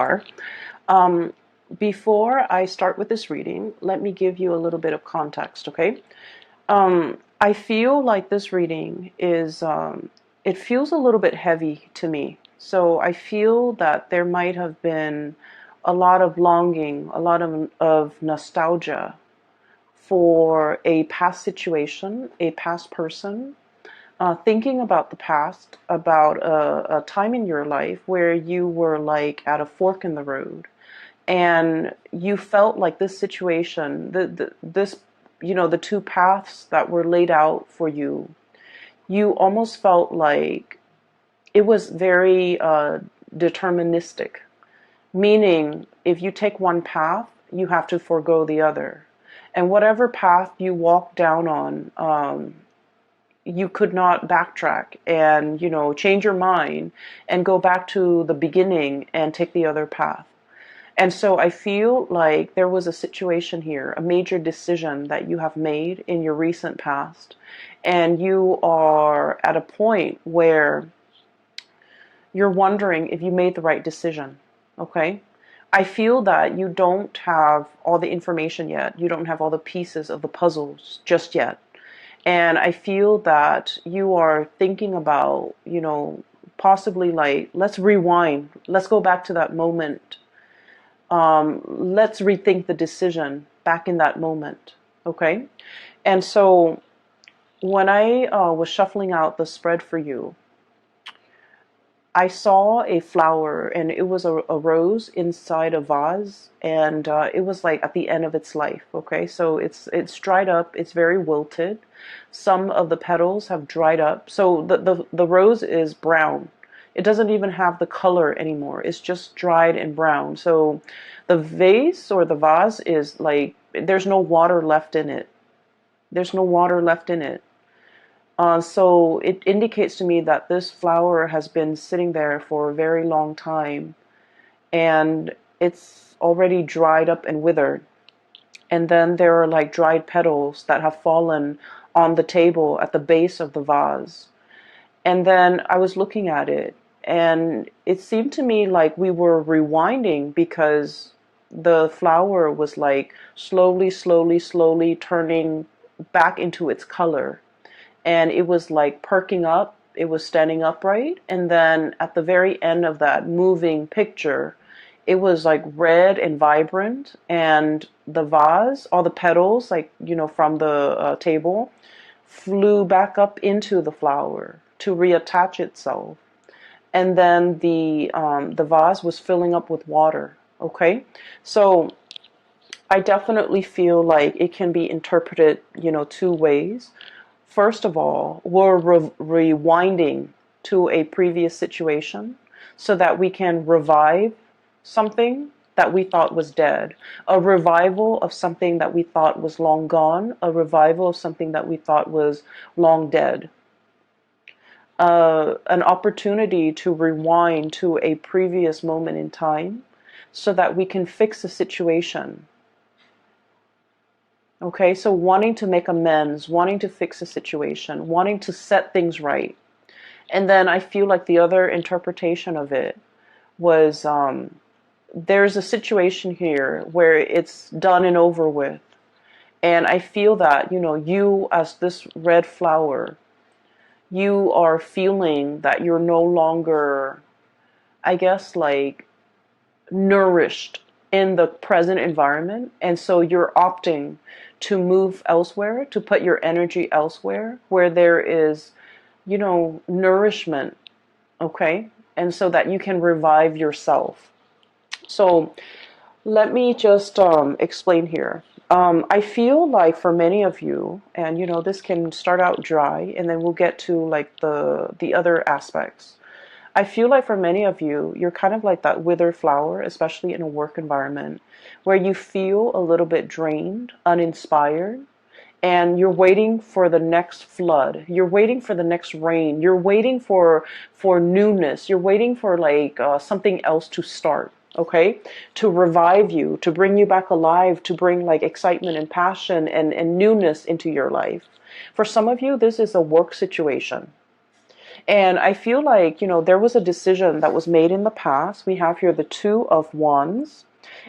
are. Um, Before I start with this reading, let me give you a little bit of context, okay? I feel like this reading is, it feels a little bit heavy to me. So I feel that there might have been a lot of longing, a lot of nostalgia for a past situation, a past person, thinking about the past, about a time in your life where you were like at a fork in the road and you felt like this situation, this, the two paths that were laid out for you, you almost felt like it was very deterministic, meaning if you take one path, you have to forego the other. And whatever path you walk down on, you could not backtrack and, change your mind and go back to the beginning and take the other path. And so I feel like there was a situation here, a major decision that you have made in your recent past, and you are at a point where you're wondering if you made the right decision, okay? I feel that you don't have all the information yet. You don't have all the pieces of the puzzles just yet. And I feel that you are thinking about, possibly like, let's rewind. Let's go back to that moment. Let's rethink the decision back in that moment. Okay? And so when I was shuffling out the spread for you, I saw a flower, and it was a rose inside a vase, and it was like at the end of its life. Okay, so it's dried up. It's very wilted. Some of the petals have dried up. So the rose is brown. It doesn't even have the color anymore. It's just dried and brown. So the vase or the vase is like, there's no water left in it. There's no water left in it. So it indicates to me that this flower has been sitting there for a very long time, and it's already dried up and withered. And then there are like dried petals that have fallen on the table at the base of the vase. And then I was looking at it, and it seemed to me like we were rewinding, because the flower was like slowly turning back into its color. And it was like perking up, it was standing upright, and then at the very end of that moving picture, it was like red and vibrant, and the vase, all the petals, like, from the table, flew back up into the flower to reattach itself. And then the vase was filling up with water. Okay, so I definitely feel like it can be interpreted, two ways. First of all, we're rewinding to a previous situation so that we can revive something that we thought was dead, a revival of something that we thought was long gone, a revival of something that we thought was long dead. An opportunity to rewind to a previous moment in time so that we can fix a situation. Okay, so wanting to make amends, wanting to fix a situation, wanting to set things right. And then I feel like the other interpretation of it was, there's a situation here where it's done and over with. And I feel that, you as this red flower, you are feeling that you're no longer, I guess, like nourished in the present environment. And so you're opting to move elsewhere, to put your energy elsewhere where there is, nourishment. Okay. And so that you can revive yourself. So let me just explain here. I feel like for many of you, and this can start out dry, and then we'll get to like the other aspects. I feel like for many of you, you're kind of like that withered flower, especially in a work environment, where you feel a little bit drained, uninspired, and you're waiting for the next flood. You're waiting for the next rain. You're waiting for newness. You're waiting for like something else to start. Okay, to revive you, to bring you back alive, to bring like excitement and passion and newness into your life. For some of you, this is a work situation. And I feel like, there was a decision that was made in the past. We have here the Two of Wands.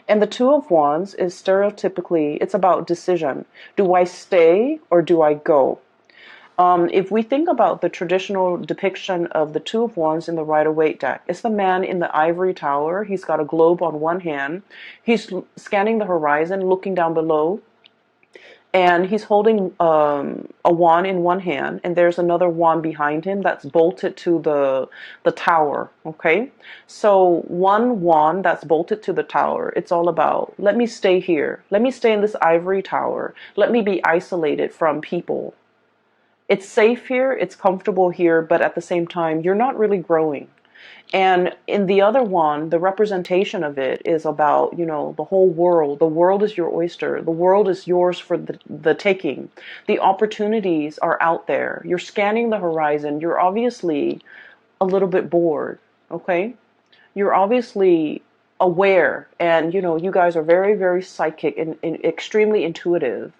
And the Two of Wands is stereotypically, it's about decision. Do I stay or do I go? If we think about the traditional depiction of the Two of Wands in the Rider-Waite deck, it's the man in the ivory tower. He's got a globe on one hand. He's scanning the horizon, looking down below, and he's holding a wand in one hand, and there's another wand behind him that's bolted to the tower. Okay, so one wand that's bolted to the tower, it's all about, let me stay here, let me stay in this ivory tower, let me be isolated from people. It's safe here, it's comfortable here, but at the same time, you're not really growing. And in the other one, the representation of it is about, the whole world. The world is your oyster. The world is yours for the taking. The opportunities are out there. You're scanning the horizon. You're obviously a little bit bored, okay? You're obviously aware, and, you guys are very, very psychic and extremely intuitive.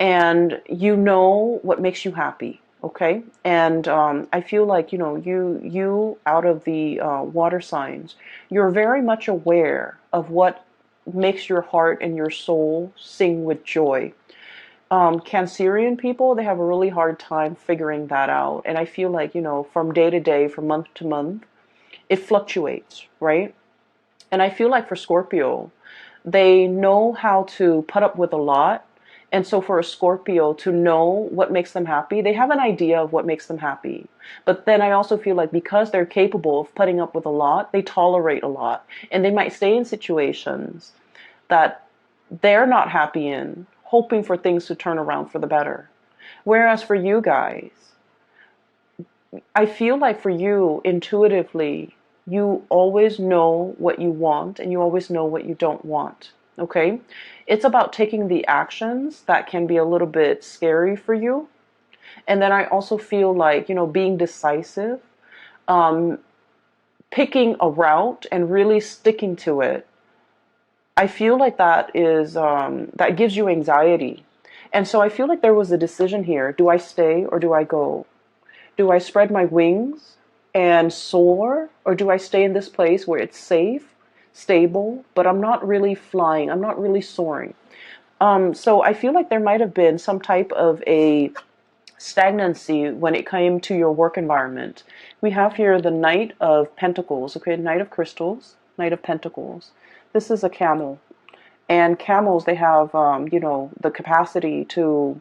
And you know what makes you happy, okay? And I feel like, you out of the water signs, you're very much aware of what makes your heart and your soul sing with joy. Cancerian people, they have a really hard time figuring that out. And I feel like, from day to day, from month to month, it fluctuates, right? And I feel like for Scorpio, they know how to put up with a lot. And so for a Scorpio to know what makes them happy, they have an idea of what makes them happy. But then I also feel like because they're capable of putting up with a lot, they tolerate a lot. And they might stay in situations that they're not happy in, hoping for things to turn around for the better. Whereas for you guys, I feel like for you, intuitively, you always know what you want and you always know what you don't want. Okay? It's about taking the actions that can be a little bit scary for you. And then I also feel like, being decisive, picking a route and really sticking to it. I feel like that is, that gives you anxiety. And so I feel like there was a decision here. Do I stay or do I go? Do I spread my wings and soar, or do I stay in this place where it's safe, stable, but I'm not really flying, I'm not really soaring? So I feel like there might have been some type of a stagnancy when it came to your work environment. We have here the Knight of Pentacles, okay, Knight of Crystals, Knight of Pentacles. This is a camel. And camels, they have, the capacity to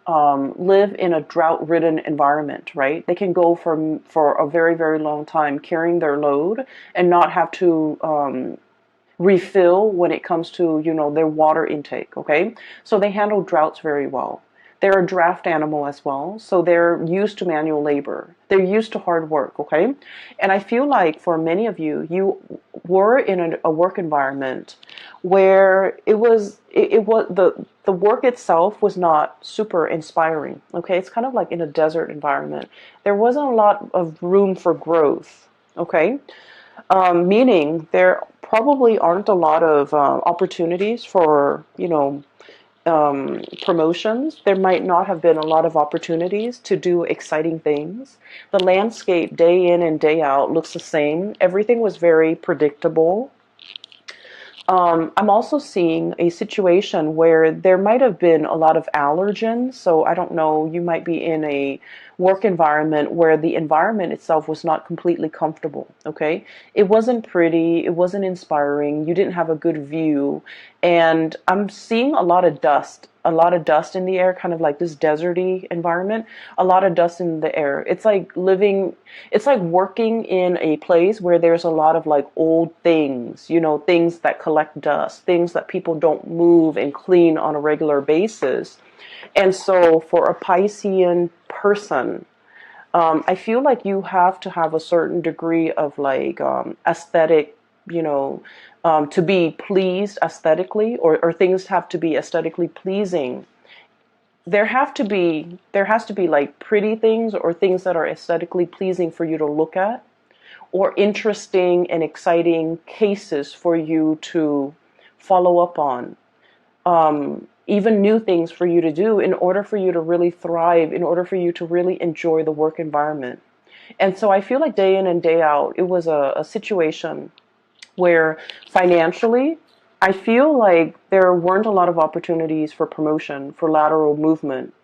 live in a drought-ridden environment, right? They can go for a very, very long time carrying their load and not have to refill when it comes to, their water intake, okay? So they handle droughts very well. They're a draft animal as well, so they're used to manual labor. They're used to hard work, okay? And I feel like for many of you, you were in a work environment where it was the work itself was not super inspiring, okay? It's kind of like in a desert environment. There wasn't a lot of room for growth, okay? Meaning there probably aren't a lot of opportunities for, promotions. There might not have been a lot of opportunities to do exciting things. The landscape day in and day out looks the same. Everything was very predictable. I'm also seeing a situation where there might have been a lot of allergens. So I don't know, you might be in a work environment where the environment itself was not completely comfortable, okay? It wasn't pretty, it wasn't inspiring, you didn't have a good view, and I'm seeing a lot of dust in the air, kind of like this deserty environment, a lot of dust in the air. It's like working in a place where there's a lot of like old things, things that collect dust, things that people don't move and clean on a regular basis. And so for a Piscean person, I feel like you have to have a certain degree of like aesthetic, to be pleased aesthetically, or things have to be aesthetically pleasing. There has to be like pretty things or things that are aesthetically pleasing for you to look at, or interesting and exciting cases for you to follow up on. Even new things for you to do in order for you to really thrive, in order for you to really enjoy the work environment. And so I feel like day in and day out, it was a situation where financially, I feel like there weren't a lot of opportunities for promotion, for lateral movement.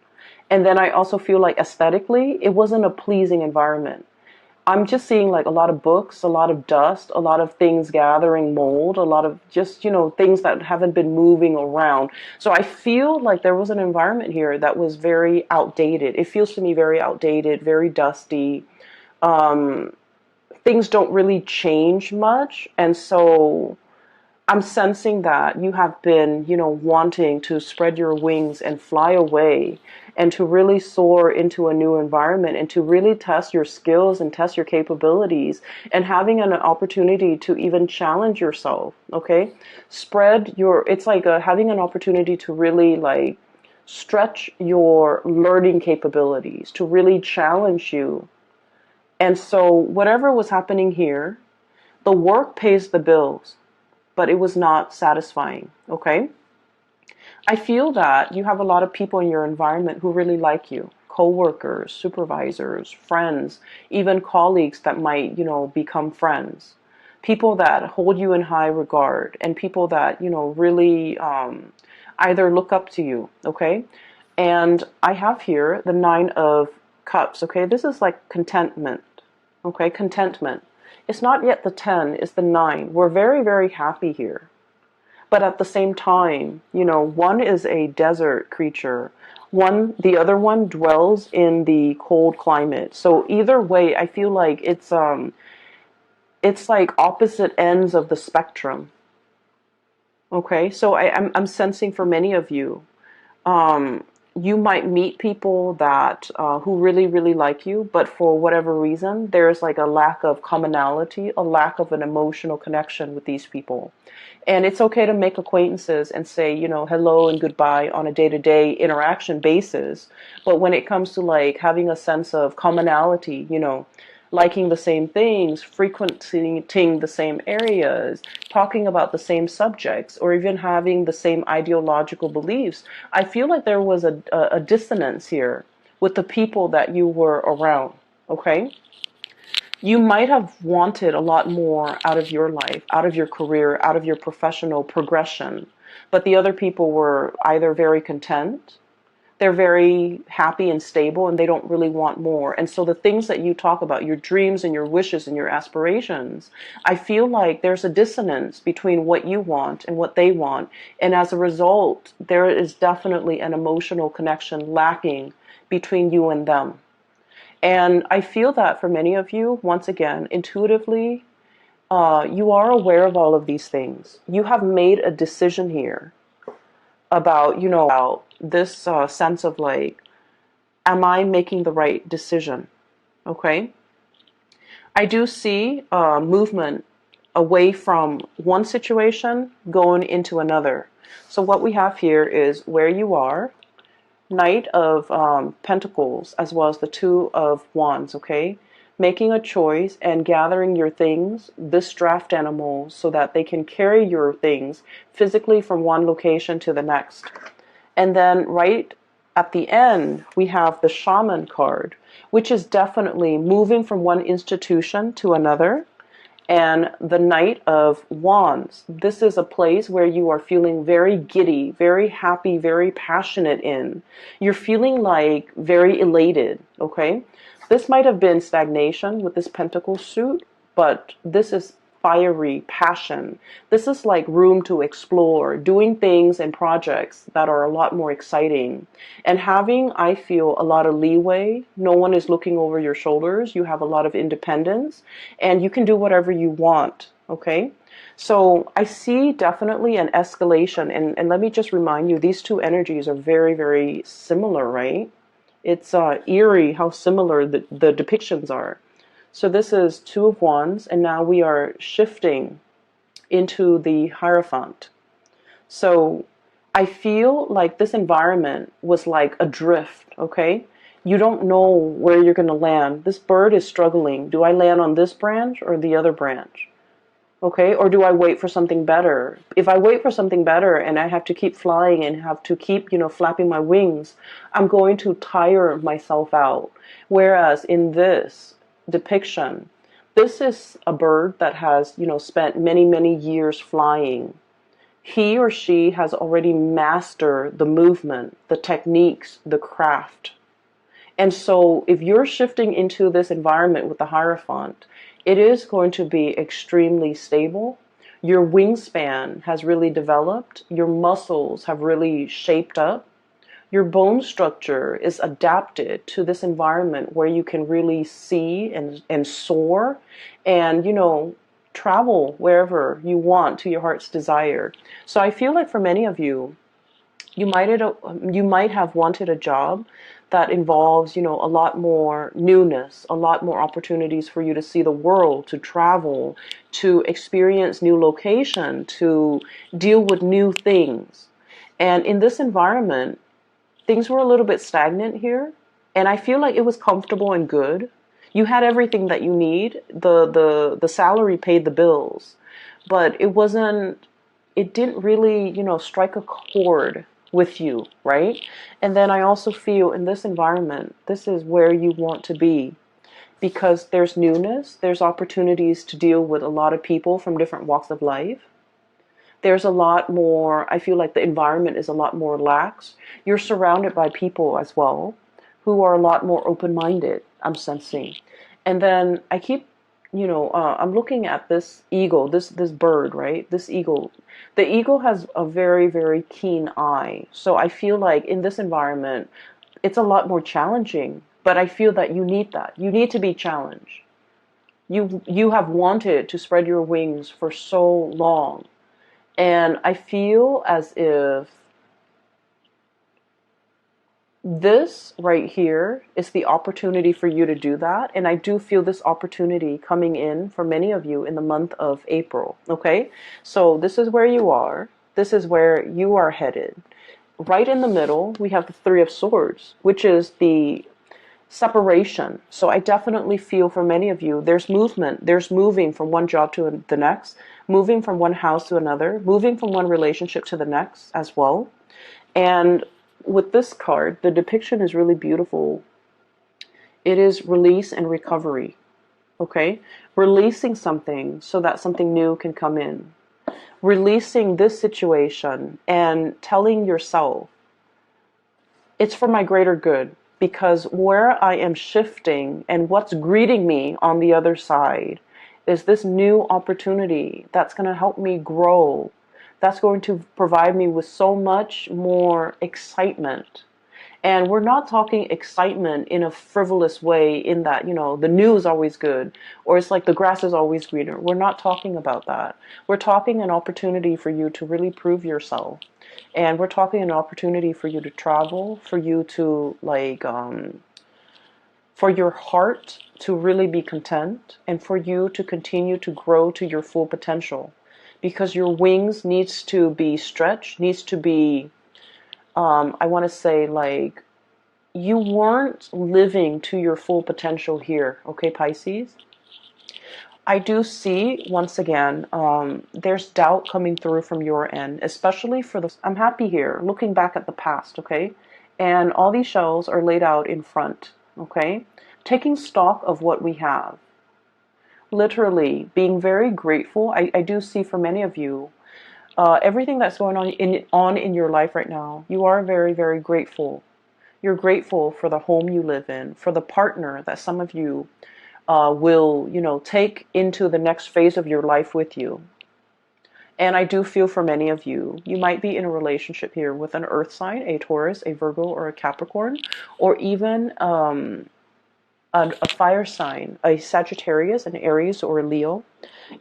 And then I also feel like aesthetically, it wasn't a pleasing environment. I'm just seeing like a lot of books, a lot of dust, a lot of things gathering mold, a lot of just, things that haven't been moving around. So I feel like there was an environment here that was very outdated. It feels to me very outdated, very dusty. Um, Things don't really change much. And so I'm sensing that you have been, wanting to spread your wings and fly away and to really soar into a new environment and to really test your skills and test your capabilities and having an opportunity to even challenge yourself. Okay. It's like having an opportunity to really like stretch your learning capabilities, to really challenge you. And so whatever was happening here, the work pays the bills, but it was not satisfying. Okay. I feel that you have a lot of people in your environment who really like you, coworkers, supervisors, friends, even colleagues that might, become friends. People that hold you in high regard and people that, really either look up to you. Okay. And I have here the 9 of Cups. Okay. This is like contentment. Okay. Contentment. It's not yet the 10, it's the 9. We're very, very happy here. But at the same time, one is a desert creature. The other one dwells in the cold climate. So either way, I feel like it's like opposite ends of the spectrum. Okay, so I'm sensing for many of you, um, you might meet people that who really, really like you, but for whatever reason, there's like a lack of commonality, a lack of an emotional connection with these people. And it's okay to make acquaintances and say, hello and goodbye on a day-to-day interaction basis. But when it comes to like having a sense of commonality, liking the same things, frequenting the same areas, talking about the same subjects, or even having the same ideological beliefs, I feel like there was a dissonance here with the people that you were around. Okay? You might have wanted a lot more out of your life, out of your career, out of your professional progression, but the other people were either very content, they're very happy and stable, and they don't really want more. And so the things that you talk about, your dreams and your wishes and your aspirations, I feel like there's a dissonance between what you want and what they want. And as a result, there is definitely an emotional connection lacking between you and them. And I feel that for many of you, once again, intuitively, you are aware of all of these things. You have made a decision here about, about this sense of like, am I making the right decision? Okay. I do see movement away from one situation going into another. So what we have here is where you are, Knight of Pentacles, as well as the 2 of Wands, okay? Making a choice and gathering your things, this draft animal, so that they can carry your things physically from one location to the next. And then right at the end, we have the Shaman card, which is definitely moving from one institution to another. And the Knight of Wands. This is a place where you are feeling very giddy, very happy, very passionate in. You're feeling like very elated, okay? This might have been stagnation with this pentacle suit, but this is fiery passion. This is like room to explore, doing things and projects that are a lot more exciting. And having, I feel, a lot of leeway. No one is looking over your shoulders. You have a lot of independence and you can do whatever you want, okay? So I see definitely an escalation. And let me just remind you, these two energies are very, very similar, right? It's eerie how similar the depictions are. So this is 2 of Wands, and now we are shifting into the Hierophant. So I feel like this environment was like adrift, okay? You don't know where you're going to land. This bird is struggling. Do I land on this branch or the other branch? Okay, or do I wait for something better? If I wait for something better and I have to keep flying and have to keep, flapping my wings, I'm going to tire myself out. Whereas in this, depiction, this is a bird that has, spent many, many years flying. He or she has already mastered the movement, the techniques, the craft. And so if you're shifting into this environment with the Hierophant, it is going to be extremely stable. Your wingspan has really developed. Your muscles have really shaped up. Your bone structure is adapted to this environment where you can really see and soar and, travel wherever you want to your heart's desire. So I feel like for many of you, you might have wanted a job that involves, a lot more newness, a lot more opportunities for you to see the world, to travel, to experience new location, to deal with new things. And in this environment, things were a little bit stagnant here, and I feel like it was comfortable and good. You had everything that you need. The salary paid the bills, but it didn't really, strike a chord with you, right? And then I also feel in this environment, this is where you want to be, because there's newness, there's opportunities to deal with a lot of people from different walks of life. There's a lot more, I feel like the environment is a lot more lax. You're surrounded by people as well who are a lot more open-minded, I'm sensing. And then I keep, I'm looking at this eagle, this bird, right? This eagle. The eagle has a very, very keen eye. So I feel like in this environment, it's a lot more challenging. But I feel that you need that. You need to be challenged. You have wanted to spread your wings for so long. And I feel as if this right here is the opportunity for you to do that. And I do feel this opportunity coming in for many of you in the month of April. Okay, so this is where you are. This is where you are headed. Right in the middle, we have the Three of Swords, which is the separation. So I definitely feel for many of you, there's movement. There's moving from one job to the next, moving from one house to another, moving from one relationship to the next as well. And with this card, the depiction is really beautiful. It is release and recovery. Okay? Releasing something so that something new can come in. Releasing this situation and telling yourself, it's for my greater good. Because where I am shifting and what's greeting me on the other side is this new opportunity that's going to help me grow. That's going to provide me with so much more excitement. And we're not talking excitement in a frivolous way in that, the news is always good, or it's like the grass is always greener. We're not talking about that. We're talking an opportunity for you to really prove yourself. And we're talking an opportunity for you to travel, for you to for your heart to really be content, and for you to continue to grow to your full potential. Because your wings needs to be stretched, needs to be, I want to say, like, you weren't living to your full potential here, okay, Pisces? I do see, once again, there's doubt coming through from your end, especially for the, I'm happy here, looking back at the past, okay? And all these shells are laid out in front, okay? Taking stock of what we have. Literally, being very grateful. I do see for many of you, everything that's going on in your life right now, you are very, very grateful. You're grateful for the home you live in, for the partner that some of you will, take into the next phase of your life with you. And I do feel for many of you, you might be in a relationship here with an earth sign, a Taurus, a Virgo, or a Capricorn, or even a fire sign, a Sagittarius, an Aries, or a Leo.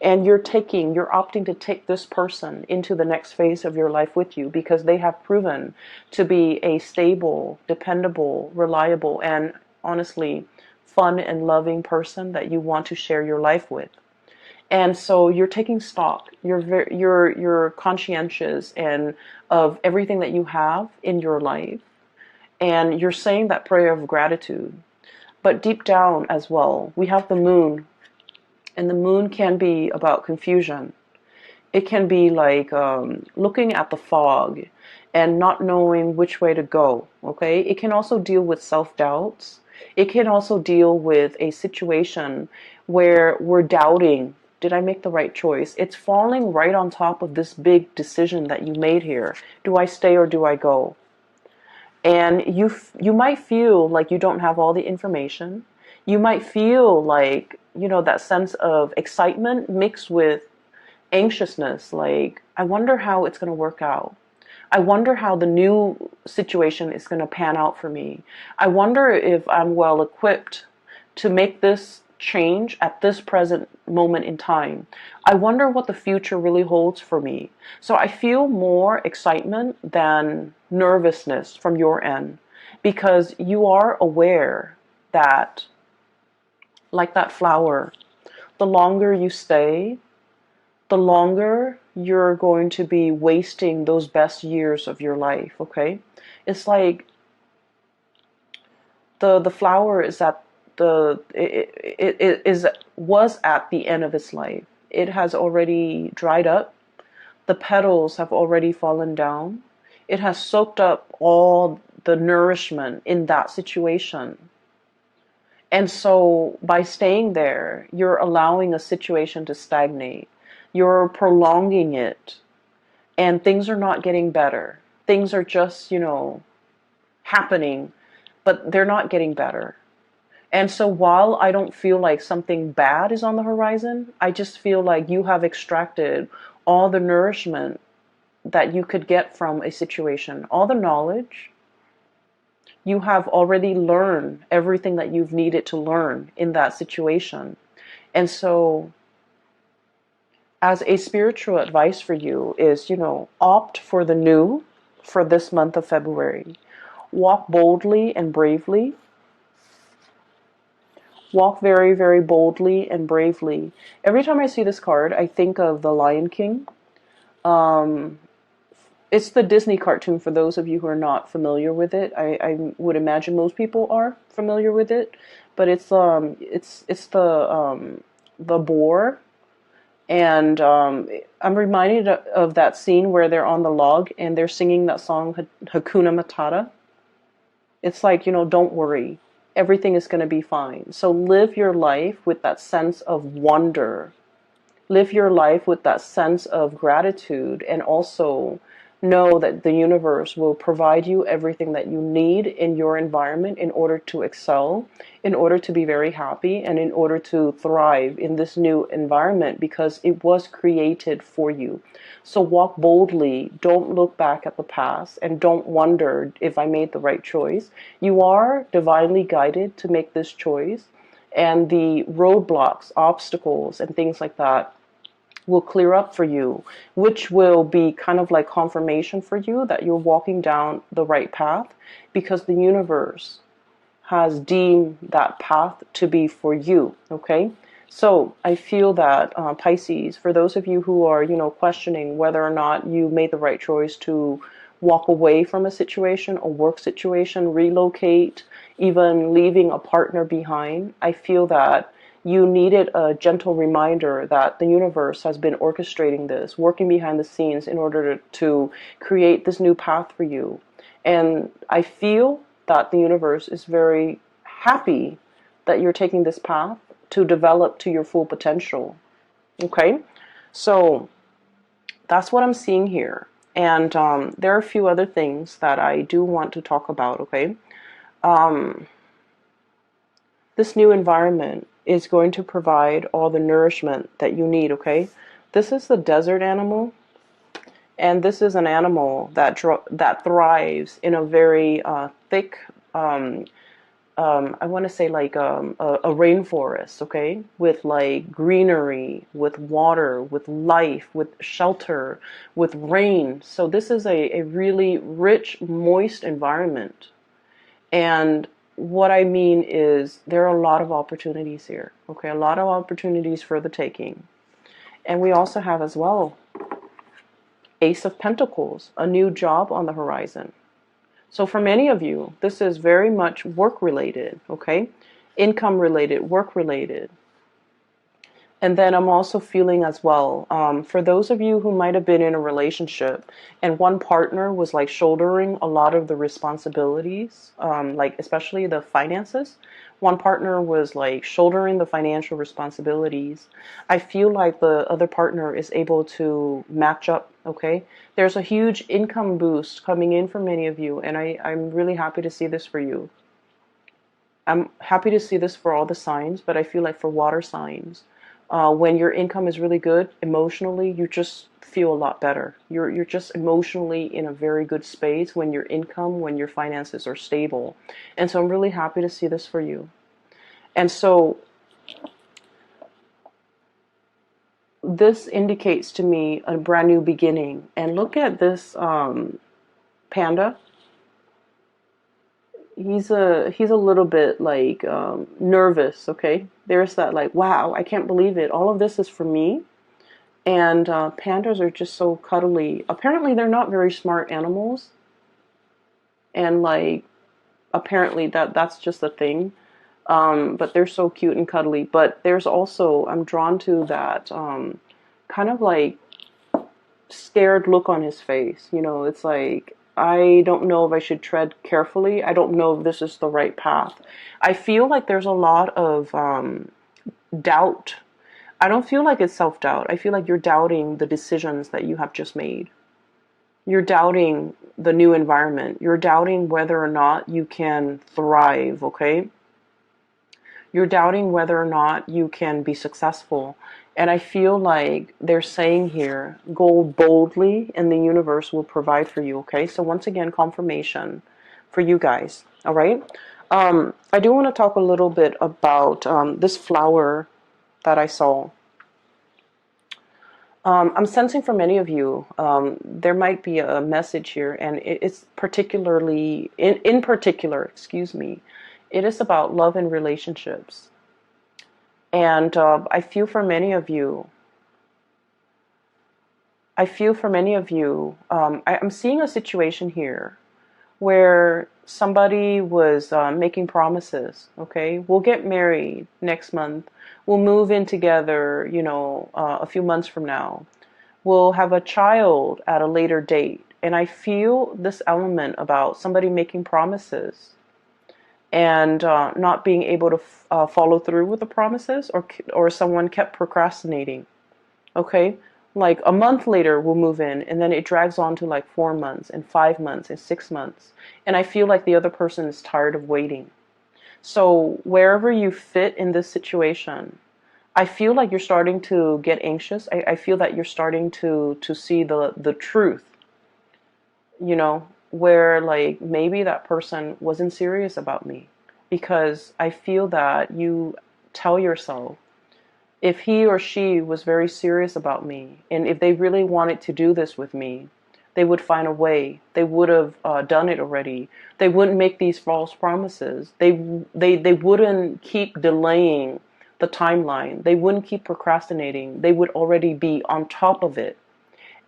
And you're opting to take this person into the next phase of your life with you because they have proven to be a stable, dependable, reliable, and honestly, fun and loving person that you want to share your life with. And so you're taking stock. You're conscientious and of everything that you have in your life, and you're saying that prayer of gratitude. But deep down as well, we have the moon, and the moon can be about confusion. It can be like looking at the fog and not knowing which way to go. Okay, it can also deal with self-doubts. It can also deal with a situation where we're doubting, did I make the right choice? It's falling right on top of this big decision that you made here. Do I stay or do I go? And you might feel like you don't have all the information. You might feel like, that sense of excitement mixed with anxiousness, like, I wonder how it's going to work out. I wonder how the new situation is going to pan out for me. I wonder if I'm well equipped to make this change at this present moment in time. I wonder what the future really holds for me. So I feel more excitement than nervousness from your end, because you are aware that, like that flower, the longer you stay, the longer you're going to be wasting those best years of your life, okay? It's like the flower is at was at the end of its life. It has already dried up. The petals have already fallen down. It has soaked up all the nourishment in that situation. And so by staying there, you're allowing a situation to stagnate. You're prolonging it. And things are not getting better. Things are just, happening, but they're not getting better. And so while I don't feel like something bad is on the horizon, I just feel like you have extracted all the nourishment that you could get from a situation, all the knowledge. You have already learned everything that you've needed to learn in that situation. And so as a spiritual advice for you is, opt for the new for this month of February. Walk boldly and bravely. Walk very, very boldly and bravely. Every time I see this card, I think of the Lion King. It's the Disney cartoon for those of you who are not familiar with it. I would imagine most people are familiar with it, but it's the boar, and I'm reminded of that scene where they're on the log and they're singing that song Hakuna Matata. It's like, don't worry. Everything is going to be fine. So live your life with that sense of wonder. Live your life with that sense of gratitude, and also know that the universe will provide you everything that you need in your environment in order to excel, in order to be very happy, and in order to thrive in this new environment, because it was created for you. So walk boldly. Don't look back at the past and don't wonder if I made the right choice. You are divinely guided to make this choice, and the roadblocks, obstacles, and things like that will clear up for you, which will be kind of like confirmation for you that you're walking down the right path, because the universe has deemed that path to be for you, okay? So I feel that Pisces, for those of you who are, questioning whether or not you made the right choice to walk away from a situation, a work situation, relocate, even leaving a partner behind, I feel that you needed a gentle reminder that the universe has been orchestrating this, working behind the scenes in order to create this new path for you. And I feel that the universe is very happy that you're taking this path to develop to your full potential. Okay? So that's what I'm seeing here. And there are a few other things that I do want to talk about, okay? This new environment is going to provide all the nourishment that you need, okay? This is the desert animal, and this is an animal that thrives in a very thick, I want to say like a rainforest, okay? With like greenery, with water, with life, with shelter, with rain. So this is a really rich, moist environment. And what I mean is there are a lot of opportunities here, okay? A lot of opportunities for the taking. And we also have as well Ace of Pentacles, a new job on the horizon. So for many of you, this is very much work related, okay? Income related, work related. And then I'm also feeling as well, for those of you who might have been in a relationship and one partner was like shouldering a lot of the responsibilities, like especially the finances, one partner was like shouldering the financial responsibilities. I feel like the other partner is able to match up, okay? There's a huge income boost coming in for many of you, and I'm really happy to see this for you. I'm happy to see this for all the signs, but I feel like for water signs, when your income is really good emotionally, you just feel a lot better. You're just emotionally in a very good space when your income, when your finances are stable. And so I'm really happy to see this for you. And so this indicates to me a brand new beginning. And look at this panda. He's a little bit like nervous. Okay, there's that like, wow, I can't believe it, all of this is for me. And pandas are just so cuddly. Apparently they're not very smart animals, and like apparently that's just a thing. But they're so cute and cuddly. But there's also, I'm drawn to that kind of like scared look on his face. You know, it's like, I don't know if I should tread carefully. I don't know if this is the right path. I feel like there's a lot of doubt. I don't feel like it's self-doubt. I feel like you're doubting the decisions that you have just made. You're doubting the new environment. You're doubting whether or not you can thrive, okay? You're doubting whether or not you can be successful. And I feel like they're saying here, go boldly and the universe will provide for you, okay? So once again, confirmation for you guys, all right? I do want to talk a little bit about this flower that I saw. I'm sensing for many of you, there might be a message here, and it's particularly, in particular, excuse me, it is about love and relationships. And I feel for many of you, I'm seeing a situation here where somebody was making promises, okay? We'll get married next month. We'll move in together, you know, a few months from now. We'll have a child at a later date. And I feel this element about somebody making promises and not being able to follow through with the promises, or someone kept procrastinating. Okay, like a month later we'll move in, and then it drags on to like 4 months and 5 months and 6 months, and I feel like the other person is tired of waiting. So wherever you fit in this situation, I feel like you're starting to get anxious. I feel that you're starting to see the truth, you know, where like maybe that person wasn't serious about me, because I feel that you tell yourself, if he or she was very serious about me, and if they really wanted to do this with me, they would find a way. They would have done it already. They wouldn't make these false promises. They wouldn't keep delaying the timeline. They wouldn't keep procrastinating. They would already be on top of it.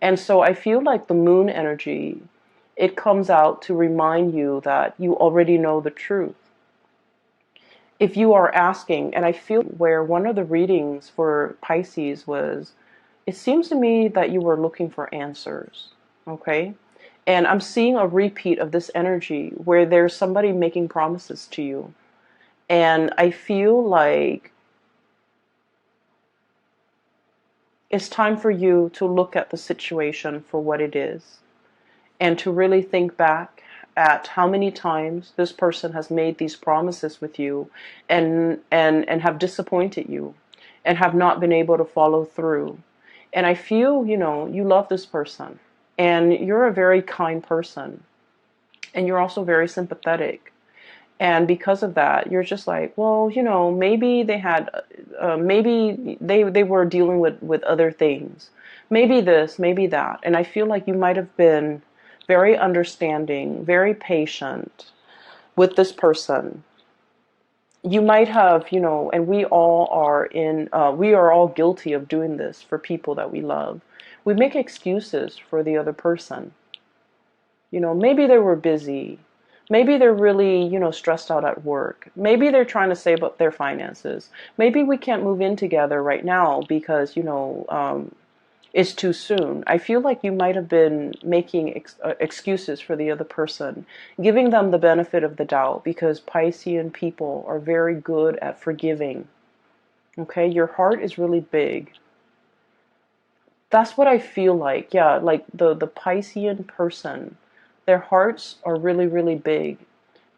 And so I feel like the moon energy, it comes out to remind you that you already know the truth. If you are asking, and I feel where one of the readings for Pisces was, it seems to me that you were looking for answers, okay? And I'm seeing a repeat of this energy where there's somebody making promises to you. And I feel like it's time for you to look at the situation for what it is, and to really think back at how many times this person has made these promises with you, and have disappointed you and have not been able to follow through. And I feel, you know, you love this person, and you're a very kind person, and you're also very sympathetic. And because of that, you're just like, well, you know, maybe they had, maybe they were dealing with other things. Maybe this, maybe that. And I feel like you might have been very understanding, very patient with this person. You might have, you know, and we are all guilty of doing this for people that we love. We make excuses for the other person. You know, maybe they were busy. Maybe they're really, stressed out at work. Maybe they're trying to save up their finances. Maybe we can't move in together right now because, it's too soon. I feel like you might have been making excuses for the other person, giving them the benefit of the doubt, because Piscean people are very good at forgiving. Okay, your heart is really big. That's what I feel like. Yeah, like the Piscean person, their hearts are really, really big.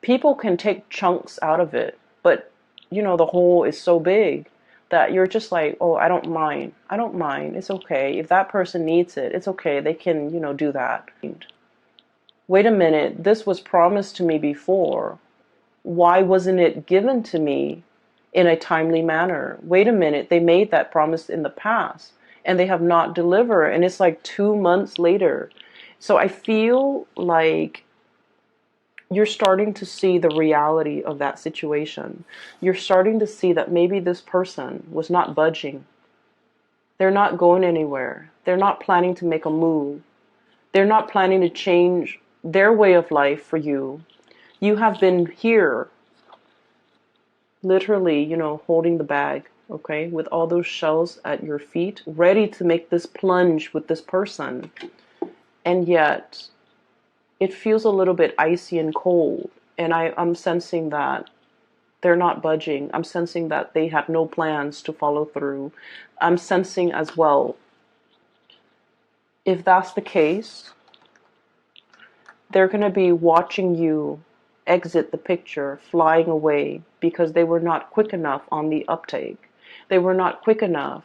People can take chunks out of it, but the whole is so big that you're just like, oh, I don't mind. I don't mind. It's okay. If that person needs it, it's okay. They can, do that. Wait a minute. This was promised to me before. Why wasn't it given to me in a timely manner? Wait a minute. They made that promise in the past and they have not delivered. And it's like 2 months later. So I feel like you're starting to see the reality of that situation. You're starting to see that maybe this person was not budging. They're not going anywhere. They're not planning to make a move. They're not planning to change their way of life for you. You have been here, literally, holding the bag, okay, with all those shells at your feet, ready to make this plunge with this person. And yet, it feels a little bit icy and cold. And I'm sensing that they're not budging. I'm sensing that they have no plans to follow through. I'm sensing as well, if that's the case, they're going to be watching you exit the picture, flying away, because they were not quick enough on the uptake. They were not quick enough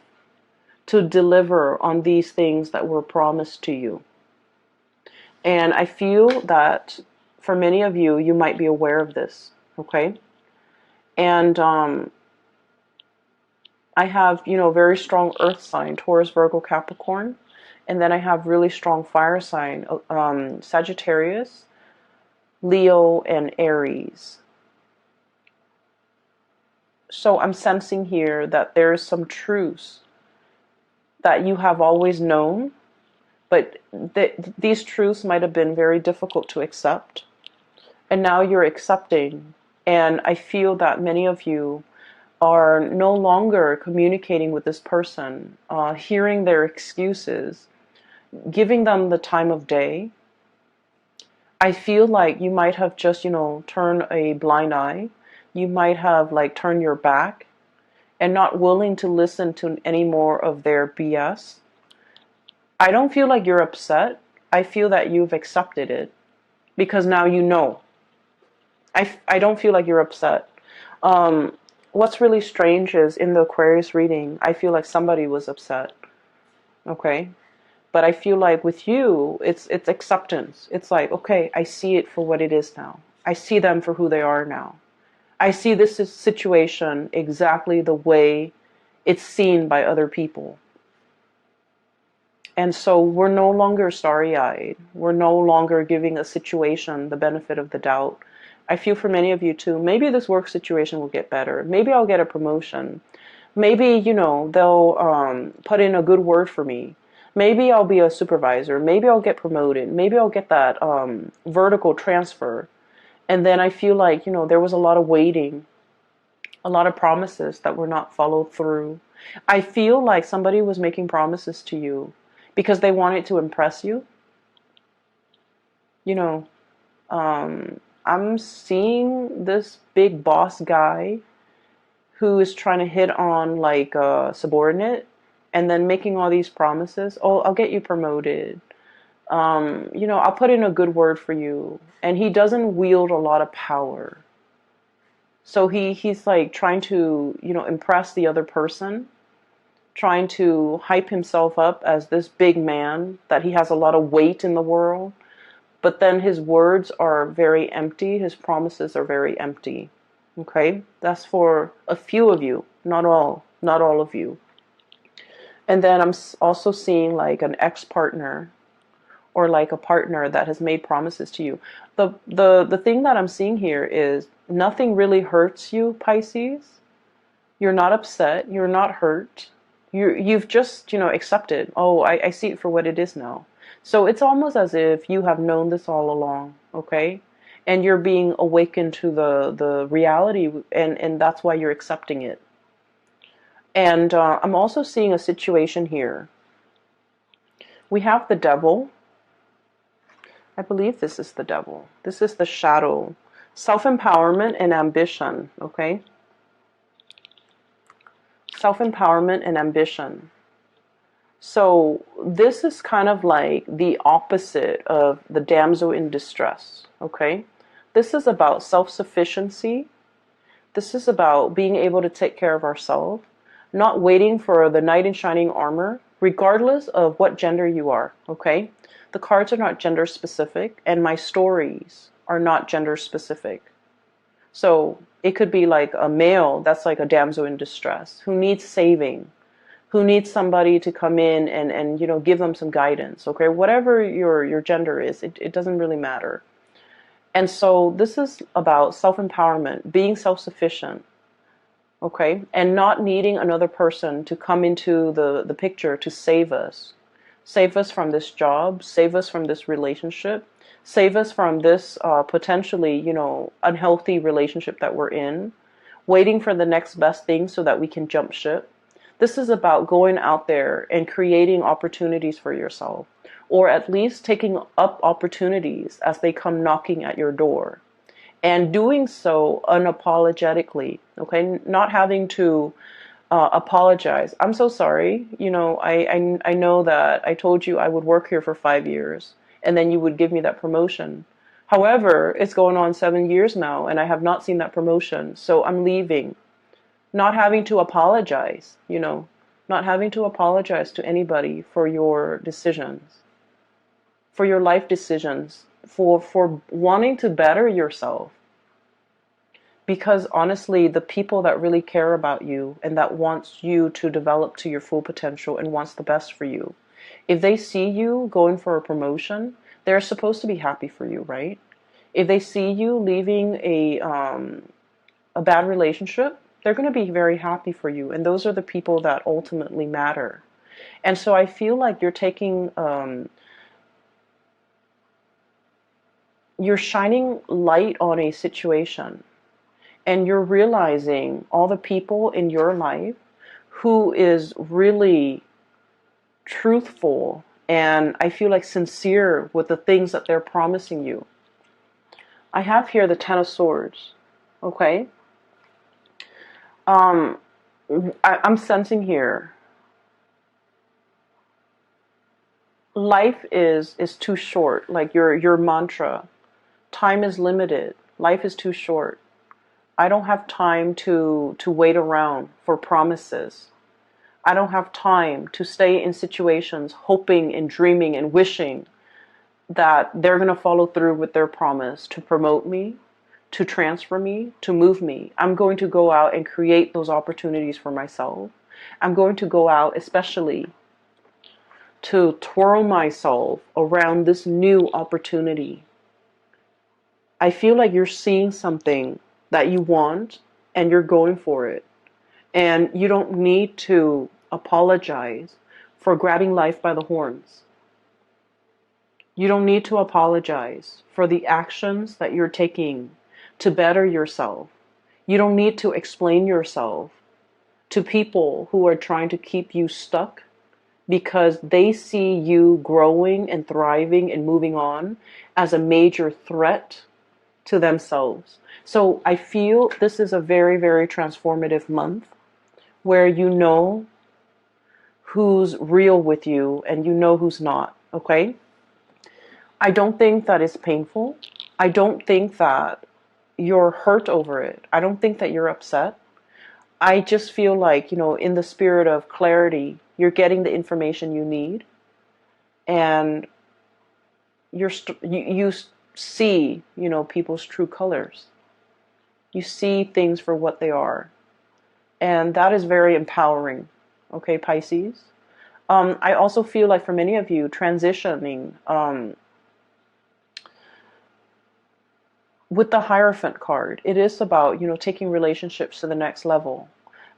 to deliver on these things that were promised to you. And I feel that for many of you, you might be aware of this, okay? And I have, very strong earth sign, Taurus, Virgo, Capricorn. And then I have really strong fire sign, Sagittarius, Leo, and Aries. So I'm sensing here that there's some truths that you have always known, but these truths might have been very difficult to accept. And now you're accepting. And I feel that many of you are no longer communicating with this person, hearing their excuses, giving them the time of day. I feel like you might have just, turned a blind eye. You might have turned your back and not willing to listen to any more of their BS. I don't feel like you're upset. I feel that you've accepted it because now you know. I don't feel like you're upset. What's really strange is in the Aquarius reading, I feel like somebody was upset. Okay? But I feel like with you, it's acceptance. It's like, okay, I see it for what it is now. I see them for who they are now. I see this situation exactly the way it's seen by other people. And so we're no longer starry-eyed. We're no longer giving a situation the benefit of the doubt. I feel for many of you too, maybe this work situation will get better. Maybe I'll get a promotion. Maybe, they'll put in a good word for me. Maybe I'll be a supervisor. Maybe I'll get promoted. Maybe I'll get that vertical transfer. And then I feel like, there was a lot of waiting, a lot of promises that were not followed through. I feel like somebody was making promises to you because they wanted to impress you. I'm seeing this big boss guy who is trying to hit on a subordinate and then making all these promises. Oh, I'll get you promoted. I'll put in a good word for you. And he doesn't wield a lot of power. So he's trying to, impress the other person, trying to hype himself up as this big man, that he has a lot of weight in the world. But then his words are very empty. His promises are very empty. Okay? That's for a few of you, not all of you. And then I'm also seeing an ex-partner or a partner that has made promises to you. The thing that I'm seeing here is nothing really hurts you, Pisces. You're not upset. You're not hurt. You've just, accepted. Oh, I see it for what it is now. So it's almost as if you have known this all along, okay? and you're being awakened to the reality, and that's why you're accepting it. And I'm also seeing a situation here. We have the devil. I believe this is the devil. This is the shadow. Self-empowerment and ambition, okay? Self-empowerment and ambition. So this is kind of like the opposite of the damsel in distress, okay? This is about self-sufficiency. This is about being able to take care of ourselves, not waiting for the knight in shining armor, regardless of what gender you are, okay? The cards are not gender specific, and my stories are not gender specific. So it could be like a male that's like a damsel in distress who needs saving, who needs somebody to come in and give them some guidance, okay? Whatever your gender is, it doesn't really matter. And so this is about self-empowerment, being self-sufficient, okay? And not needing another person to come into the picture to save us. Save us from this job, save us from this relationship, save us from this potentially, unhealthy relationship that we're in, waiting for the next best thing so that we can jump ship. This is about going out there and creating opportunities for yourself, or at least taking up opportunities as they come knocking at your door, and doing so unapologetically, okay? Not having to apologize. I'm so sorry. I know that I told you I would work here for 5 years and then you would give me that promotion. However, it's going on 7 years now and I have not seen that promotion. So I'm leaving. Not having to apologize, not having to apologize to anybody for your decisions, for your life decisions, for wanting to better yourself. Because honestly, the people that really care about you and that wants you to develop to your full potential and wants the best for you, if they see you going for a promotion, they're supposed to be happy for you, right? If they see you leaving a bad relationship, they're going to be very happy for you. And those are the people that ultimately matter. And so I feel like you're taking, you're shining light on a situation. And you're realizing all the people in your life who is really truthful and I feel like sincere with the things that they're promising you. I have here the Ten of Swords, okay? I'm sensing here, life is too short, like your mantra. Time is limited. Life is too short. I don't have time to wait around for promises. I don't have time to stay in situations hoping and dreaming and wishing that they're going to follow through with their promise to promote me, to transfer me, to move me. I'm going to go out and create those opportunities for myself. I'm going to go out especially to twirl myself around this new opportunity. I feel like you're seeing something that you want and you're going for it. And you don't need to apologize for grabbing life by the horns. You don't need to apologize for the actions that you're taking to better yourself. You don't need to explain yourself to people who are trying to keep you stuck because they see you growing and thriving and moving on as a major threat to themselves. So I feel this is a very, very transformative month where you know who's real with you and you know who's not, okay? I don't think that it's painful. I don't think that you're hurt over it. I don't think that you're upset. I just feel like, in the spirit of clarity, you're getting the information you need and you see, people's true colors. You see things for what they are. And that is very empowering. Okay, Pisces. I also feel like for many of you, transitioning with the Hierophant card, it is about, taking relationships to the next level.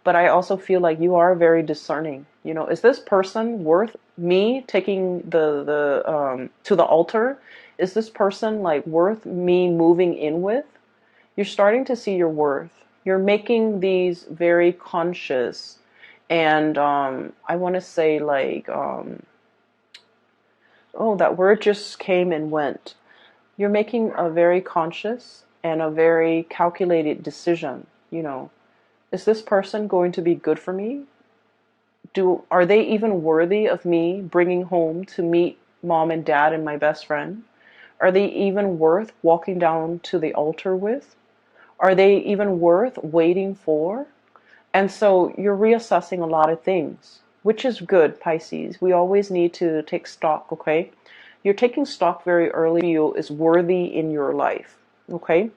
but I also feel like you are very discerning. You know, is this person worth me taking the to the altar? Is this person like worth me moving in with? You're starting to see your worth. You're making these very conscious and I want to say like oh, that word just came and went. You're making a very conscious and a very calculated decision. You know, is this person going to be good for me? Are they even worthy of me bringing home to meet mom and dad and my best friend? Are they even worth walking down to the altar with? Are they even worth waiting for? And so you're reassessing a lot of things, which is good, Pisces. We always need to take stock, okay? You're taking stock very early. You is worthy in your life, okay?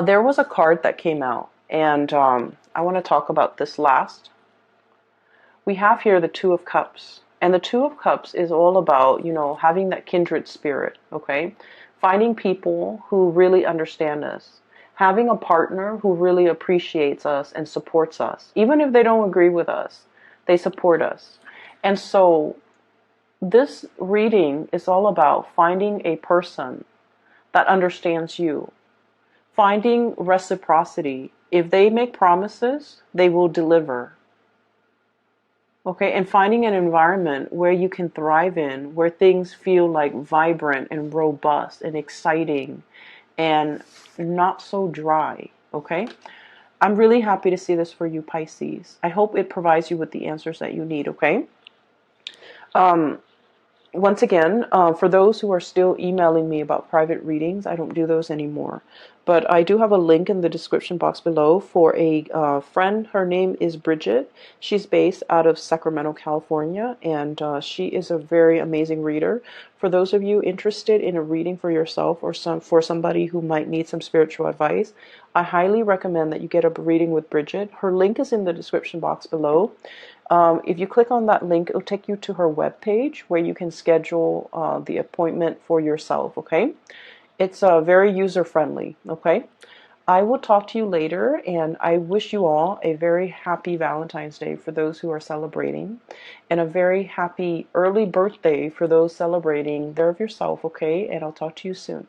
There was a card that came out, and I want to talk about this last. We have here the Two of Cups. And the Two of Cups is all about, you know, having that kindred spirit, okay? Finding people who really understand us. Having a partner who really appreciates us and supports us. Even if they don't agree with us, they support us. And so this reading is all about finding a person that understands you. Finding reciprocity. If they make promises, they will deliver. Okay, and finding an environment where you can thrive in, where things feel like vibrant and robust and exciting and not so dry. Okay, I'm really happy to see this for you, Pisces. I hope it provides you with the answers that you need. Okay. Once again, for those who are still emailing me about private readings, I don't do those anymore. But I do have a link in the description box below for a friend. Her name is Bridget. She's based out of Sacramento, California, and she is a very amazing reader. For those of you interested in a reading for yourself or for somebody who might need some spiritual advice, I highly recommend that you get a reading with Bridget. Her link is in the description box below. If you click on that link, it'll take you to her webpage where you can schedule the appointment for yourself, okay? It's very user-friendly, okay? I will talk to you later, and I wish you all a very happy Valentine's Day for those who are celebrating, and a very happy early birthday for those celebrating. Care of yourself, okay? And I'll talk to you soon.